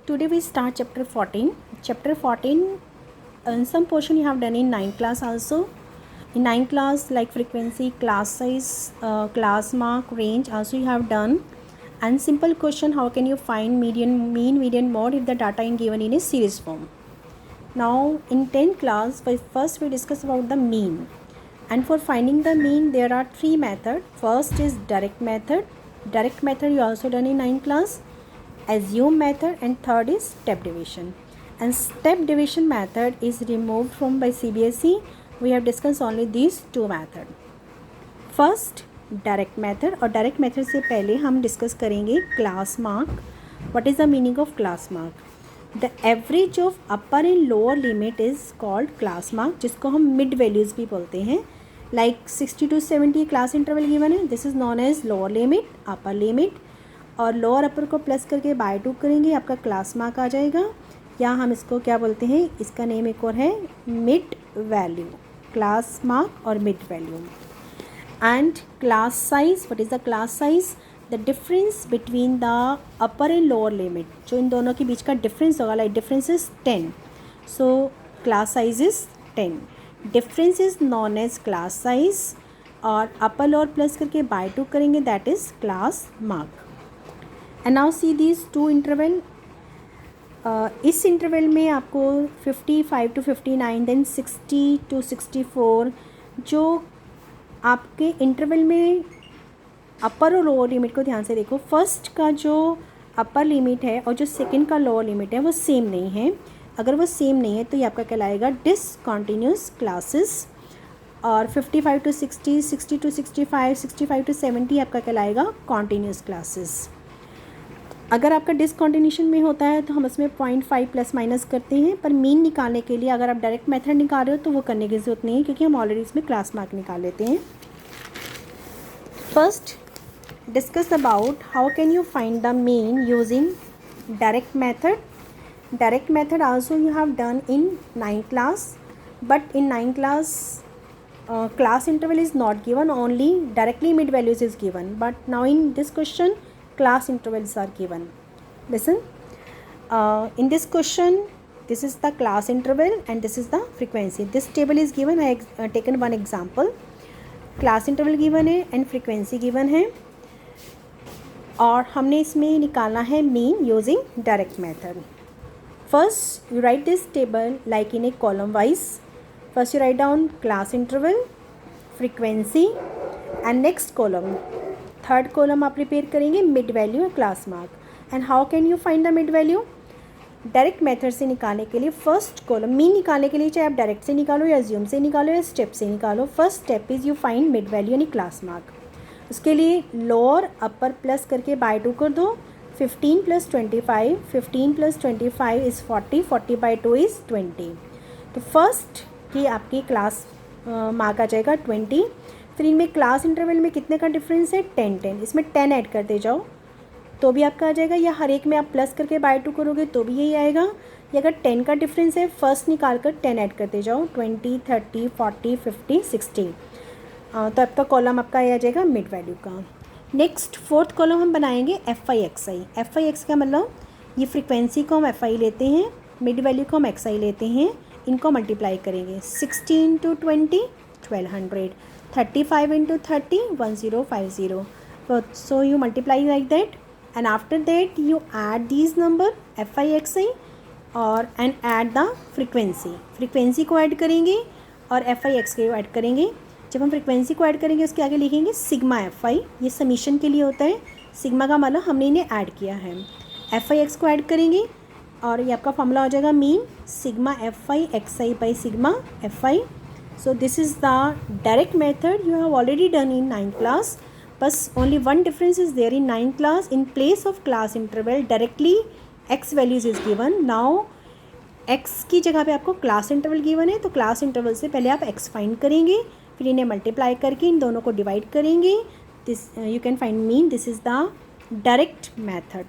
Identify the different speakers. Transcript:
Speaker 1: Today we start chapter 14. Chapter 14, some portion you have done in 9th class also. In 9th class, like frequency, class size, class mark, range also you have done. And simple question, how can you find mean, median, mode if the data is given in a series form. Now in 10th class, first we discuss about the mean. And for finding the mean, there are three methods. First is direct method. Direct method you also done in 9th class. Assume method, and third is step division. And step division method is removed from by CBSE. We have discussed only these two methods. First direct method, और direct method से पहले हम discuss करेंगे class mark. What is the meaning of class mark? The average of upper and lower limit is called class mark, जिसको हम mid values भी बोलते हैं. Like 60 to 70 class interval given है, this is known as lower limit, upper limit, और lower upper को plus करके bye 2 करेंगे, आपका क्लास मार्क आ जाएगा. या हम इसको क्या बोलते हैं, इसका नेम एक और है मिड वैल्यू, क्लास मार्क और mid value. And class size, what is the class size? The difference between the upper and lower limit, जो इन दोनों के बीच का difference होगा, like difference is 10, so class size is 10. Difference is known as class size, और upper lower plus करके by 2 करेंगे, that is class mark. And now see these two interval. इस interval में आपको 55 to 59, then 60 to 64, जो आपके interval में अपर और लोअर लिमिट को ध्यान से देखो. फर्स्ट का जो अपर लिमिट है और जो सेकंड का लोअर लिमिट है वो सेम नहीं है. अगर वो सेम नहीं है तो ये आपका कहलाएगा डिसकंटिन्यूस क्लासेस. और 55 to 60, 60 to 65, 65 to 70 आपका कहलाएगा कॉन्टीन्यूस क्लासेस. अगर आपका डिसकंटिन्यूशन में होता है तो हम इसमें 0.5 प्लस माइनस करते हैं. पर मीन निकालने के लिए अगर आप डायरेक्ट मेथड निकाल रहे हो तो वो करने की ज़रूरत नहीं है, क्योंकि हम ऑलरेडी इसमें क्लास मार्क निकाल लेते हैं. First discuss about how can you find the mean using direct method. Direct method also you have done in 9th class, but in 9th class class interval is not given, only directly mid values is given. But now in this question class intervals are given. Listen, in this question this is the class interval and this is the frequency. This table is given. I have taken one example. Class interval given है and frequency given है, और हमने इसमें निकालना है mean using direct method. First you write this table like in a column wise. First you write down class interval, frequency, and next column, third column आप prepare करेंगे mid value और class mark. And how can you find the mid value? Direct method से निकालने के लिए first column mean निकालने के लिए चाहे आप डायरेक्ट से निकालो या अज्यूम से निकालो या स्टेप से निकालो, first step is you find mid value यानी क्लास मार्क. उसके लिए लोअर अपर प्लस करके बाय 2 कर दो. 15 + 25, 15 + 25 इज़ 40, 40 by 2 इज़ 20. तो फर्स्ट की आपकी क्लास मार्क आ जाएगा 20. फिर इनमें क्लास इंटरवल में कितने का डिफरेंस है? 10 10. इसमें 10 ऐड करते जाओ तो भी आपका आ जाएगा, या हर एक में आप प्लस करके बाय 2 करोगे तो भी यही आएगा. या अगर 10 का डिफरेंस है, फर्स्ट निकाल कर 10 ऐड करते जाओ, 20, 30, 40, 50, 60. तो आपका कॉलम आपका आ जाएगा मिड वैल्यू का. नेक्स्ट फोर्थ कॉलम हम बनाएंगे FI XI. FI XI का मतलब ये फ्रिक्वेंसी को हम FI लेते हैं, मिड वैल्यू को हम XI लेते हैं, इनको मल्टीप्लाई करेंगे. 60 × 20 1200, 35 × 30 1050. So you multiply like that, and after that you add these number FI XI और and add the frequency. Frequency को ऐड करेंगे और FI XI को ऐड करेंगे. जब हम फ्रीक्वेंसी को ऐड करेंगे उसके आगे लिखेंगे सिग्मा FI. ये समीशन के लिए होता है. सिग्मा का मतलब हमने इन्हें ऐड किया है. FI X को ऐड करेंगे और ये आपका फॉर्मूला हो जाएगा mean sigma FI XI by sigma FI. So this is the direct method you have already done in 9th class. But only one difference is there in 9th class. In place of class interval directly x values is given. Now x की जगह पे आपको class interval given है, तो class interval से पहले आप x find करेंगे, फिर इन्हें multiply करके इन दोनों को divide करेंगे. This you can find mean. This is the direct method.